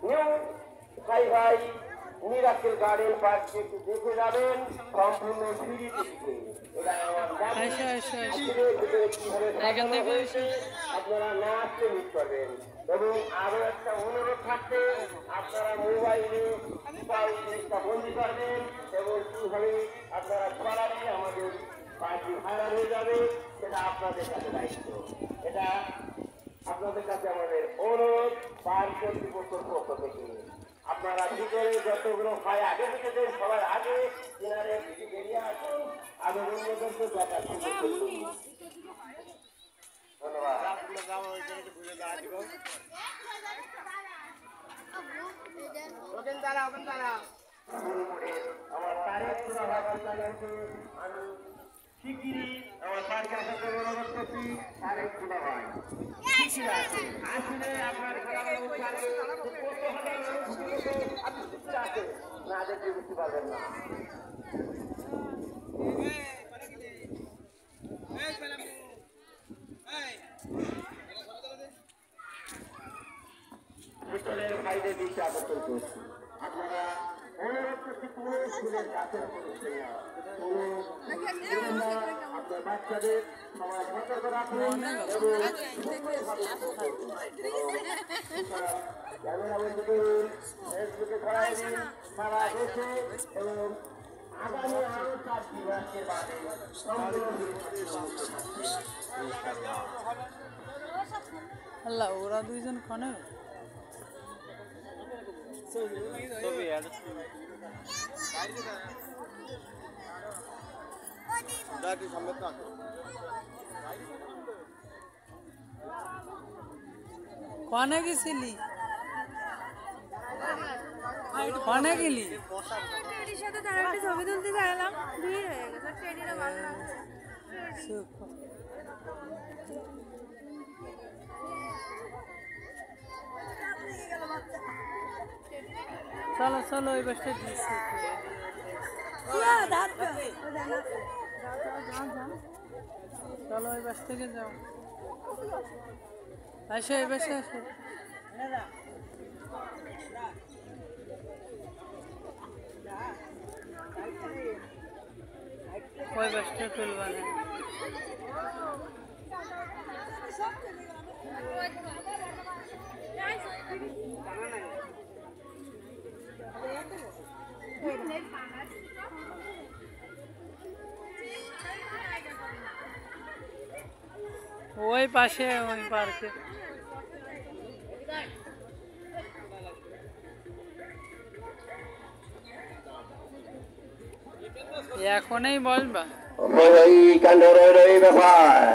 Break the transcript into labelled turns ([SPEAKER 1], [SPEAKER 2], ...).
[SPEAKER 1] New high high miracle garden পার্কে একটু দেখে যাবেন সম্পূর্ণ ফ্রি টিকিটে। এটা আমার আপনারা না আসতে মিস করবেন। এবং আরো একটা অনুরোধ থাকবে, আপনারা মোবাইলে জিনিসটা বন্দি করবেন এবং কিভাবে আপনারা করালে আমাদের পার্টি ভাইরাল হয়ে যাবে সেটা আপনাদের কাছে দায়িত্ব। এটা আপনাদের কাছে আমাদের অনুরোধ পার্ক কর্তৃপক্ষের পক্ষ থেকে। আপনারা ভিতরে যতগুলো হয় আগে থেকে দেন, সবার আগে কিনারে বেরিয়ে আসুন, আগে অন্যদেরকে দেখার সুযোগ করুন। ধন্যবাদ। আমার তারিখ আমি শিগগিরই আমার পার্কে আসার অনুরোধ করছি। তারিখ খোলা হয় আসলে আপনার না দেখলে বুঝতে পারবেন না। ভিতরের বাইরে দিকে আকর্ষণ করছি। আপনারা অনুরোধ করছি কোনো স্কুলের কাছে আপনার বাচ্চাদের সবাই সতর্ক রাখুন এবং ক্যামেরা বন্ধ করুন, ফেসবুকে ছড়াই দিন সারা দেশে এবং আগামী আরো 4 দিবসের বাদে
[SPEAKER 2] আল্লাহ ওরা দুইজন কনে কনে গেছিলি কনে গেলি
[SPEAKER 3] সাথে তার একটা ছবি তুলতে চাইলাম, ভিড় হয়ে গেছে ট্রেনিটা ভালো লাগছে।
[SPEAKER 2] চলো চলো ওই বাসটা দিচ্ছি চলো ওই বাস থেকে যাও। আসো এই বাসে আসো। ওই বাসটা তুলবা না। ওই পাশে ওই পার্কে এখনই বলবা।
[SPEAKER 1] ব্যাপার